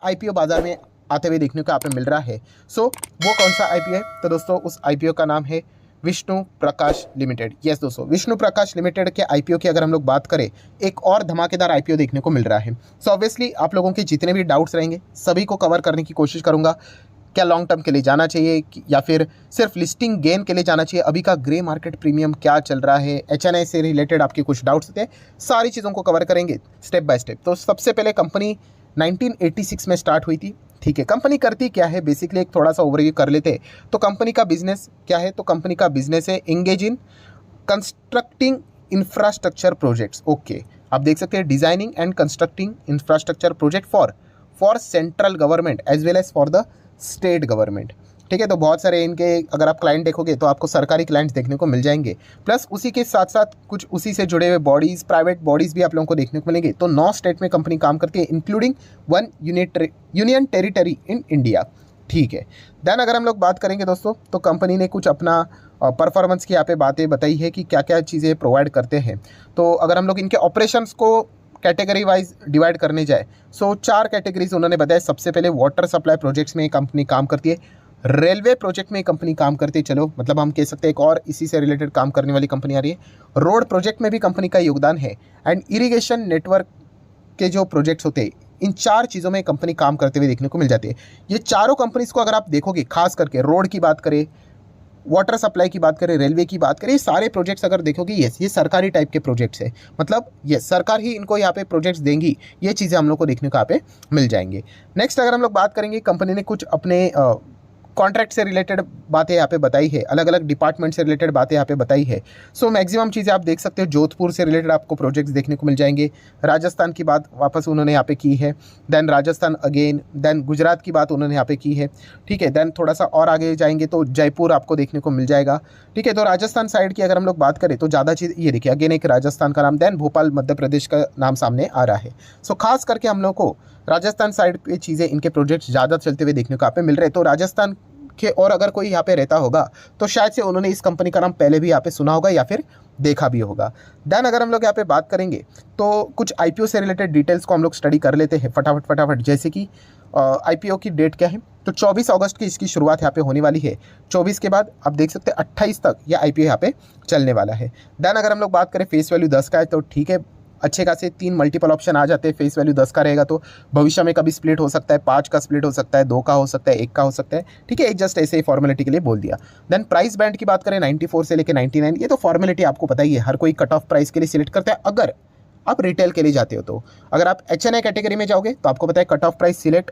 IPO बाजार में आते हुए देखने को यहाँ पे मिल रहा है। सो वो कौन सा आईपीओ है? तो दोस्तों उस आईपीओ का नाम है विष्णु प्रकाश लिमिटेड। यस दोस्तों, विष्णु प्रकाश लिमिटेड के आईपीओ की अगर हम लोग बात करें, एक और धमाकेदार आईपीओ देखने को मिल रहा है। सो ऑब्वियसली आप लोगों के जितने भी डाउट्स रहेंगे सभी को कवर करने की कोशिश करूंगा। क्या लॉन्ग टर्म के लिए जाना चाहिए या फिर सिर्फ लिस्टिंग गेन के लिए जाना चाहिए, अभी का ग्रे मार्केट प्रीमियम क्या चल रहा है, एचएनआई से रिलेटेड आपके कुछ डाउट्स थे, सारी चीज़ों को कवर करेंगे स्टेप बाय स्टेप। तो सबसे पहले कंपनी 1986 में स्टार्ट हुई थी। ठीक है, कंपनी करती क्या है बेसिकली एक थोड़ा सा ओवरव्यू कर लेते हैं। तो कंपनी का बिजनेस क्या है? तो कंपनी का बिजनेस है engage in constructing infrastructure projects. Okay, आप देख सकते हैं designing and constructing infrastructure project for central government as well as for the state government. ठीक है, तो बहुत सारे इनके अगर आप क्लाइंट देखोगे तो आपको सरकारी क्लाइंट्स देखने को मिल जाएंगे, प्लस उसी के साथ साथ कुछ उसी से जुड़े हुए बॉडीज़, प्राइवेट बॉडीज़ भी आप लोगों को देखने को मिलेंगे। तो 9 स्टेट में कंपनी काम करती है including 1 union territory in India. ठीक है, देन अगर हम लोग बात करेंगे दोस्तों तो कंपनी ने कुछ अपना परफॉर्मेंस की यहाँ पे बातें बताई है कि क्या क्या चीज़ें प्रोवाइड करते हैं। तो अगर हम लोग इनके ऑपरेशंस को कैटेगरी वाइज डिवाइड करने जाए, सो 4 कैटेगरीज उन्होंने बताया। सबसे पहले वाटर सप्लाई प्रोजेक्ट्स में कंपनी काम करती है, रेलवे प्रोजेक्ट में कंपनी काम करती है, चलो मतलब हम कह सकते हैं एक और इसी से रिलेटेड काम करने वाली कंपनी आ रही है। रोड प्रोजेक्ट में भी कंपनी का योगदान है, एंड इरिगेशन नेटवर्क के जो प्रोजेक्ट्स होते हैं, इन 4 चीज़ों में कंपनी काम करते हुए देखने को मिल जाती है। ये चारों कंपनीज को अगर आप देखोगे, खास करके रोड की बात करें, वाटर सप्लाई की बात करें, रेलवे की बात करें, ये सारे प्रोजेक्ट्स अगर देखोगे यस ये सरकारी टाइप के प्रोजेक्ट्स है, मतलब यस सरकार ही इनको यहाँ पे प्रोजेक्ट्स देंगी। ये चीज़ें हम लोग को देखने को यहाँ पे मिल जाएंगे। नेक्स्ट अगर हम लोग बात करेंगे, कंपनी ने कुछ अपने कॉन्ट्रैक्ट से रिलेटेड बातें यहाँ पे बताई है, अलग अलग डिपार्टमेंट से रिलेटेड बातें यहाँ पे बताई है। सो मैक्सिमम चीज़ें आप देख सकते हो, जोधपुर से रिलेटेड आपको प्रोजेक्ट्स देखने को मिल जाएंगे। राजस्थान की बात वापस उन्होंने यहाँ पे की है, then Rajasthan again, then Gujarat की बात उन्होंने यहाँ पे की है। ठीक है, देन थोड़ा सा और आगे जाएंगे तो जयपुर आपको देखने को मिल जाएगा। ठीक है, तो राजस्थान साइड की अगर हम लोग बात करें तो ज़्यादा चीज़ ये देखिए, अगेन एक राजस्थान का नाम, देन भोपाल मध्य प्रदेश का नाम सामने आ रहा है। सो खास करके हम लोग को राजस्थान साइड की चीज़ें, इनके प्रोजेक्ट्स ज़्यादा चलते हुए देखने को यहाँ पे मिल रहे हैं। तो राजस्थान के और अगर कोई यहाँ पे रहता होगा तो शायद से उन्होंने इस कंपनी का नाम पहले भी यहाँ पे सुना होगा या फिर देखा भी होगा। देन अगर हम लोग यहाँ पे बात करेंगे तो कुछ आईपीओ से रिलेटेड डिटेल्स को हम लोग स्टडी कर लेते हैं फटाफट। जैसे कि आईपीओ की डेट क्या है? तो 24 अगस्त की इसकी शुरुआत यहाँ पे होने वाली है। 24 के बाद आप देख सकते हैं 28 तक यह आईपीओ यहाँ पे चलने वाला है। देन अगर हम लोग बात करें फेस वैल्यू 10 का है, तो ठीक है, अच्छे खासे 3 मल्टीपल ऑप्शन आ जाते हैं। फेस वैल्यू 10 का रहेगा तो भविष्य में कभी स्प्लिट हो सकता है, 5 का स्प्लिट हो सकता है, 2 का हो सकता है, 1 का हो सकता है। ठीक है, एक जस्ट ऐसे ही फॉर्मेलिटी के लिए बोल दिया। देन प्राइस बैंड की बात करें 94 से लेकर 99, ये तो फॉर्मेलिटी आपको पता ही है, हर कोई कट ऑफ प्राइस के लिए सिलेक्ट करता है अगर आप रिटेल के लिए जाते हो। तो अगर आप एचएनआई कैटेगरी में जाओगे तो आपको पता है कट ऑफ प्राइस सिलेक्ट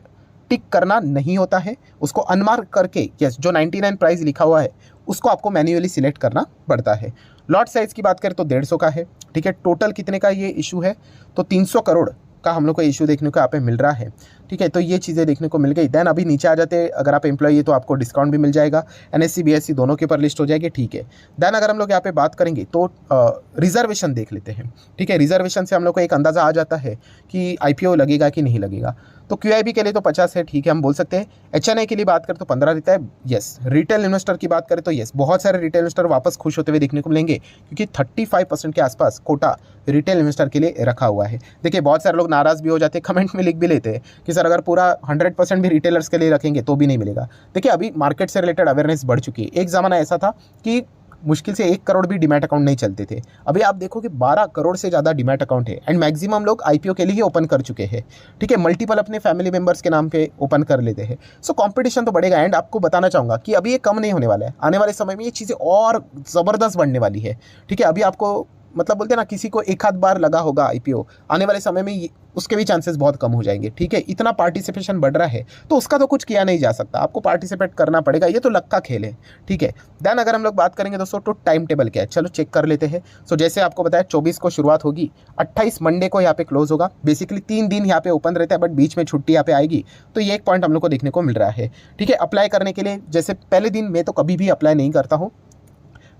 टिक करना नहीं होता है, उसको अनमार्क करके यस जो 99 प्राइस लिखा हुआ है उसको आपको मैन्युअली सिलेक्ट करना पड़ता है। लॉट साइज़ की बात करें तो 150 का है। ठीक है, टोटल कितने का ये इशू है? तो 300 करोड़ का हम लोग को इशू देखने को यहाँ पे मिल रहा है। ठीक है, तो ये चीज़ें देखने को मिल गई। देन अभी नीचे आ जाते हैं, अगर आप एम्प्लॉई है तो आपको डिस्काउंट भी मिल जाएगा, एनएससी बीएससी दोनों के ऊपर लिस्ट हो जाएगी। ठीक है, देन अगर हम लोग यहाँ पे बात करेंगे तो रिजर्वेशन देख लेते हैं। ठीक है, रिजर्वेशन से हम लोग को एक अंदाज़ा आ जाता है कि आईपीओ लगेगा कि नहीं लगेगा। तो क्यूआईबी के लिए तो 50 है, ठीक है हम बोल सकते हैं। एचएनआई के लिए बात करें तो 15 रहता है। यस, रिटेल इन्वेस्टर की बात करें तो यस बहुत सारे रिटेल इन्वेस्टर वापस खुश होते हुए देखने को मिलेंगे, क्योंकि 35% के आसपास कोटा रिटेल इन्वेस्टर के लिए रखा हुआ है। देखिए बहुत सारे लोग नाराज़ भी हो जाते हैं, कमेंट में लिख भी लेते हैं कि सर अगर पूरा 100% भी रिटेलर्स के लिए रखेंगे तो भी नहीं मिलेगा। देखिए अभी मार्केट से रिलेटेड अवेयरनेस बढ़ चुकी है। एक ज़माना ऐसा था कि मुश्किल से 1 करोड़ भी डीमैट अकाउंट नहीं चलते थे, अभी आप देखो कि 12 करोड़ से ज़्यादा डीमैट अकाउंट है, एंड मैक्सिमम लोग आईपीओ के लिए ही ओपन कर चुके हैं। ठीक है, मल्टीपल अपने फैमिली मेंबर्स के नाम पे ओपन कर लेते हैं। सो कंपटीशन तो बढ़ेगा, एंड आपको बताना चाहूँगा कि अभी ये कम नहीं होने वाला है, आने वाले समय में ये चीज़ें और ज़बरदस्त बढ़ने वाली है। ठीक है, अभी आपको मतलब बोलते हैं ना, किसी को एक आध बार लगा होगा आईपीओ, आने वाले समय में उसके भी चांसेस बहुत कम हो जाएंगे। ठीक है, इतना पार्टिसिपेशन बढ़ रहा है तो उसका तो कुछ किया नहीं जा सकता, आपको पार्टिसिपेट करना पड़ेगा, ये तो लक का खेल है। ठीक है, देन अगर हम लोग बात करेंगे दोस्तों तो टाइम टेबल क्या है, चलो चेक कर लेते हैं। सो जैसे आपको बताया 24 को शुरुआत होगी, 28 मंडे को यहाँ पे क्लोज होगा। बेसिकली 3 दिन यहाँ पे ओपन रहता है, बट बीच में छुट्टी यहाँ पे आएगी, तो ये एक पॉइंट हम लोग को देखने को मिल रहा है। ठीक है, अप्लाई करने के लिए जैसे पहले दिन मैं तो कभी भी अप्लाई नहीं करता हूँ,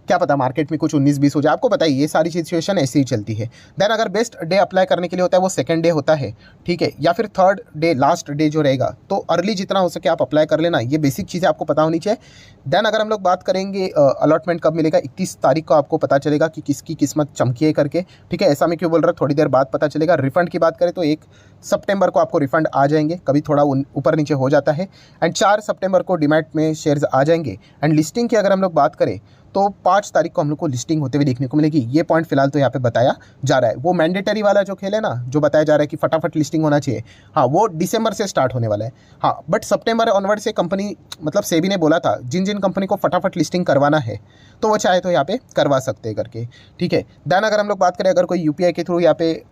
क्या पता मार्केट में कुछ 19-20 हो जाए, आपको पता है ये सारी सिचुएशन ऐसे ही चलती है। देन अगर बेस्ट डे अप्लाई करने के लिए होता है वो सेकंड डे होता है। ठीक है, या फिर थर्ड डे लास्ट डे जो रहेगा, तो अर्ली जितना हो सके आप अप्लाई कर लेना, ये बेसिक चीज़ें आपको पता होनी चाहिए। देन अगर हम लोग बात करेंगे अलॉटमेंट कब मिलेगा, 31 तारीख को आपको पता चलेगा कि किसकी किस्मत चमकी है करके। ठीक है, ऐसा मैं क्यों बोल रहा हूँ, थोड़ी देर बाद पता चलेगा। रिफंड की बात करें तो 1 सितंबर को आपको रिफंड आ जाएंगे, कभी थोड़ा ऊपर नीचे हो जाता है। एंड 4 सितंबर को डीमैट में शेयर्स आ जाएंगे। एंड लिस्टिंग की अगर हम लोग बात करें तो 5 तारीख को हम लोग को लिस्टिंग होते हुए देखने को मिलेगी। ये पॉइंट फिलहाल तो यहाँ पे बताया जा रहा है। वो मैंडेटरी वाला जो खेल है ना, जो बताया जा रहा है कि फटाफट लिस्टिंग होना चाहिए, हाँ वो दिसंबर से स्टार्ट होने वाला है। हाँ बट सितंबर ऑनवर्ड से कंपनी मतलब सेबी ने बोला था जिन जिन कंपनी को फटाफट लिस्टिंग करवाना है तो वो चाहे तो यहाँ पे करवा सकते हैं करके, ठीक है। देन अगर हम लोग बात करें अगर कोई यूपीआई के थ्रू यहाँ पे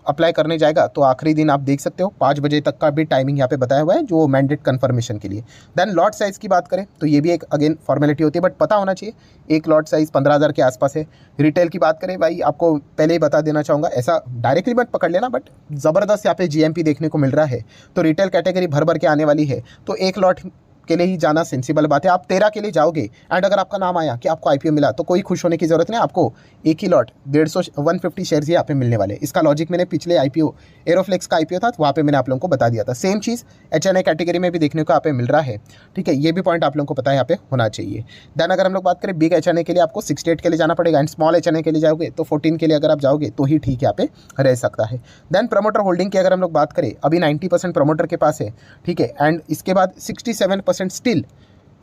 अप्लाई करने जाएगा तो आखिरी दिन आप देख सकते हो 5 बजे तक का भी टाइमिंग यहाँ पे बताया हुआ है जो मैंडेट कन्फर्मेशन के लिए। देन लॉट साइज़ की बात करें तो ये भी एक अगेन फॉर्मेलिटी होती है, बट पता होना चाहिए एक लॉट साइज़ 15,000 के आसपास है। रिटेल की बात करें भाई आपको पहले ही बता देना चाहूँगा, ऐसा डायरेक्टली मत पकड़ लेना, बट ज़बरदस्त यहाँ पे जीएमपी देखने को मिल रहा है। तो रिटेल कैटेगरी भर भर के आने वाली है, तो एक लॉट के लिए ही जाना सेंसिबल बात है। आप 13 के लिए जाओगे एंड अगर आपका नाम आया कि आपको आईपीओ मिला तो कोई खुश होने की जरूरत नहीं, आपको एक ही लॉट 150 शेयर्स ही यहाँ पे मिलने वाले। इसका लॉजिक मैंने पिछले आईपीओ एरोफ्लेक्स का आईपीओ था वहाँ पे मैंने आप लोगों को बता दिया था। सेम चीज़ एचएनआई कैटेगरी में भी देखने को यहाँ पे मिल रहा है, ठीक है। ये भी पॉइंट आप लोगों को पता है यहाँ पे होना चाहिए। देन अगर हम लोग बात करें बिग एचएनआई के लिए आपको 68 के लिए जाना पड़ेगा एंड स्मॉल एचएनआई के लिए जाओगे तो 14 के लिए अगर आप जाओगे तो ही ठीक यहाँ पे रह सकता है। देन प्रमोटर होल्डिंग की अगर हम लोग बात करें अभी 90% प्रमोटर के पास है, ठीक है। एंड इसके बाद 67% still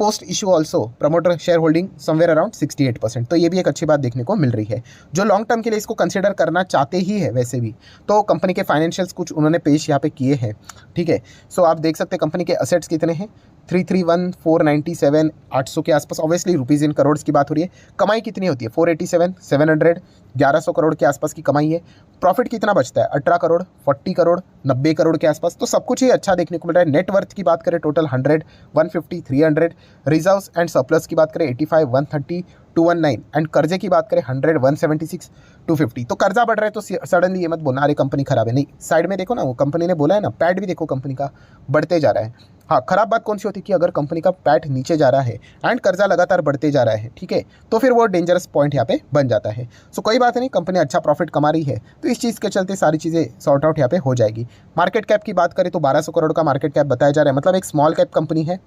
post issue also promoter share holding somewhere around 68%। तो ये भी एक अच्छी बात देखने को मिल रही है। जो लॉन्ग टर्म के लिए इसको कंसिडर करना चाहते ही है वैसे भी तो कंपनी के फाइनेंशियल्स कुछ उन्होंने पेश यहाँ पे किए हैं, ठीक है। सो आप देख सकते हैं कंपनी के असेट्स कितने हैं 331,497 800 के आसपास, ऑब्वियसली रुपीज़ इन करोड़ की बात हो रही है। कमाई कितनी होती है 487 700 1100 करोड़ के आसपास की कमाई है। प्रॉफिट कितना बचता है 18 करोड़ 40 करोड़ 90 करोड़ के आसपास, तो सब कुछ ही अच्छा देखने को मिल रहा है। नेटवर्थ की बात करें टोटल 100 150 300, रिजर्व्स एंड सरप्लस की बात करें 85 130 219 एंड कर्जे की बात करें 100 176 250। तो कर्जा बढ़ रहा है तो सडनली ये मत बोलना अरे कंपनी खराब है, नहीं। साइड में देखो ना, वो कंपनी ने बोला है ना, पैट भी देखो कंपनी का बढ़ते जा रहा है। हाँ खराब बात कौन सी होती है कि अगर कंपनी का पैट नीचे जा रहा है एंड कर्जा लगातार बढ़ते जा रहा है, ठीक है, तो फिर वो डेंजरस पॉइंट यहाँ पे बन जाता है। सो कोई बात नहीं, कंपनी अच्छा प्रॉफिट कमा रही है तो इस चीज़ के चलते सारी चीज़ें सॉर्ट आउट यहाँ पे हो जाएगी। मार्केट कैप की बात करें तो 1200 करोड़ का मार्केट कैप बताया जा रहा है, मतलब एक स्मॉल कैप कंपनी है।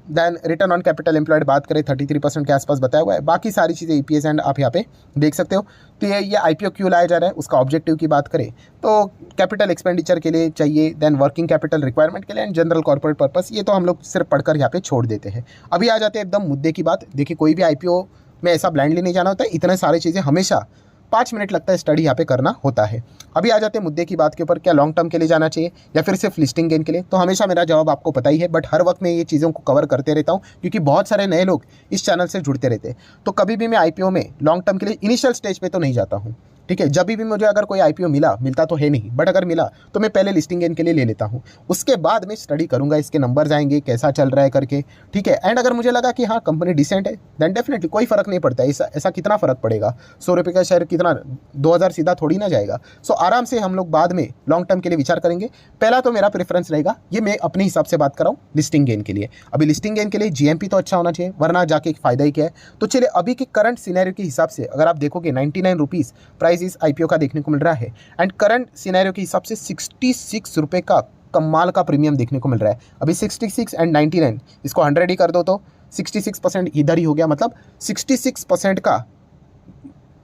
Then return on capital employed बात करें 33% के आसपास बताया हुआ है। बाकी सारी चीज़ें ईपीएस एंड आप यहाँ पे देख सकते हो। तो ये आईपीओ क्यों लाया जा रहा है, उसका ऑब्जेक्टिव की बात करें तो कैपिटल एक्सपेंडिचर के लिए चाहिए, देन वर्किंग कैपिटल रिक्वायरमेंट के लिए एंड जनरल कॉर्पोरेट पर्पस, ये तो हम लोग सिर्फ पढ़कर यहाँ पे छोड़ देते हैं। अभी आ जाते हैं एकदम मुद्दे की बात। देखिए कोई भी आईपीओ में ऐसा ब्लाइंडली नहीं जाना होता है, इतने सारी चीज़ें हमेशा 5 मिनट लगता है स्टडी यहाँ पे करना होता है। अभी आ जाते हैं मुद्दे की बात के ऊपर, क्या लॉन्ग टर्म के लिए जाना चाहिए या फिर सिर्फ लिस्टिंग गेन के लिए। तो हमेशा मेरा जवाब आपको पता ही है, बट हर वक्त मैं ये चीज़ों को कवर करते रहता हूँ क्योंकि बहुत सारे नए लोग इस चैनल से जुड़ते रहते हैं। तो कभी भी मैं आईपीओ में लॉन्ग टर्म के लिए इनिशियल स्टेज पे तो नहीं जाता हूँ, ठीक है। जब भी मुझे अगर कोई आईपीओ मिलता तो है नहीं, बट अगर मिला तो मैं पहले लिस्टिंग गेन के लिए ले लेता हूँ, उसके बाद मैं स्टडी करूँगा इसके नंबर्स आएंगे कैसा चल रहा है करके, ठीक है। एंड अगर मुझे लगा कि हाँ कंपनी डिसेंट है देन डेफिनेटली कोई फर्क नहीं पड़ता। ऐसा कितना फ़र्क पड़ेगा, 100 रुपये का शेयर कितना 2000 सीधा थोड़ी ना जाएगा। सो आराम से हम लोग बाद में लॉन्ग टर्म के लिए विचार करेंगे। पहला तो मेरा प्रेफरेंस रहेगा, ये मैं अपने हिसाब से बात कर रहा हूँ, लिस्टिंग गेन के लिए। अभी लिस्टिंग गेन के लिए जीएमपी तो अच्छा होना चाहिए, वरना जाके फ़ायदा ही क्या है। तो चलिए अभी के करंट सिनेरियो के हिसाब से अगर आप देखोगे 99 रुपीज़ प्राइस इस आईपीओ का देखने को मिल रहा है एंड करंट सिनेरियो के हिसाब से 66 रुपये का कमाल का प्रीमियम देखने को मिल रहा है। अभी 66 एंड 99 इसको 100 ही कर दो तो 66% इधर ही हो गया, मतलब 66% का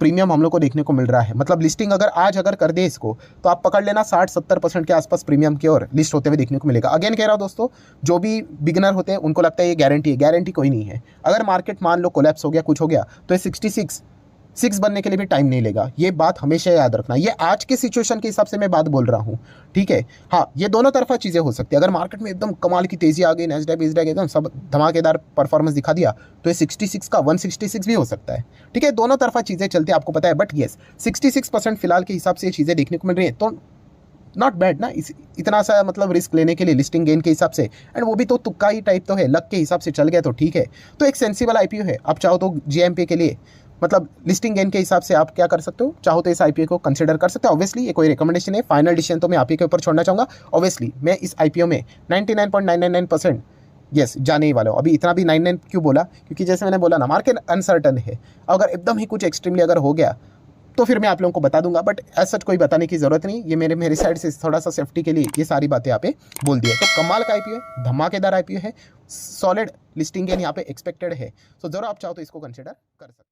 प्रीमियम हम लोग को देखने को मिल रहा है। मतलब लिस्टिंग अगर कर दे इसको तो आप पकड़ लेना 60-70% के आसपास प्रीमियम की ओर लिस्ट होते हुए देखने को मिलेगा। अगेन कह रहा हूँ दोस्तों, जो भी बिगिनर होते हैं उनको लगता है ये गारंटी है, गारंटी कोई नहीं है। अगर मार्केट मान लो कोलैप्स हो गया, कुछ हो गया, तो ये 66 बनने के लिए भी टाइम नहीं लेगा। ये बात हमेशा याद रखना, ये आज के सिचुएशन के हिसाब से मैं बात बोल रहा हूँ, ठीक है। हाँ ये दोनों तरफा चीज़ें हो सकती है। अगर मार्केट में एकदम कमाल की तेज़ी आ गई, नैस्डैक एकदम सब धमाकेदार परफॉर्मेंस दिखा दिया, तो ये 66 का 166 भी हो सकता है, ठीक है। दोनों तरफा चीज़ें चलती है, आपको पता है। बट येस 66% फिलहाल के हिसाब से ये चीज़ें देखने को मिल रही है, तो नॉट बैड ना इतना सा मतलब रिस्क लेने के लिए लिस्टिंग गेन के हिसाब से। एंड वो भी तो तुक्का ही टाइप तो है, लक के हिसाब से चल गया तो ठीक है। तो एक सेंसिबल आईपीओ है। आप चाहो तो जीएमपी के लिए मतलब लिस्टिंग गेन के हिसाब से आप क्या कर सकते हो, चाहो तो इस आईपीओ को कंसीडर कर सकते हो। ऑब्वियसली ये कोई रिकमेंडेशन है, फाइनल डिसीजन तो मैं आप ही के ऊपर छोड़ना चाहूँगा। ऑब्वियसली मैं इस आईपीओ में 99.999% यस जाने ही वाला हूँ। अभी इतना भी 99 क्यों बोला, क्योंकि जैसे मैंने बोला ना मार्केट अनसर्टन है। अगर एकदम ही कुछ एक्सट्रीमली अगर हो गया तो फिर मैं आप लोगों को बता दूंगा, बट ऐसा सच कोई बताने की जरूरत नहीं। ये मेरी साइड से थोड़ा सा सेफ्टी के लिए ये सारी बातें यहाँ पे बोल दी है। तो कमाल का आईपीओ है, धमाकेदार आईपीओ है, सॉलिड लिस्टिंग गेन यहाँ पे एक्सपेक्टेड है। सो जरूर आप चाहो तो इसको कंसिडर कर सकते हैं।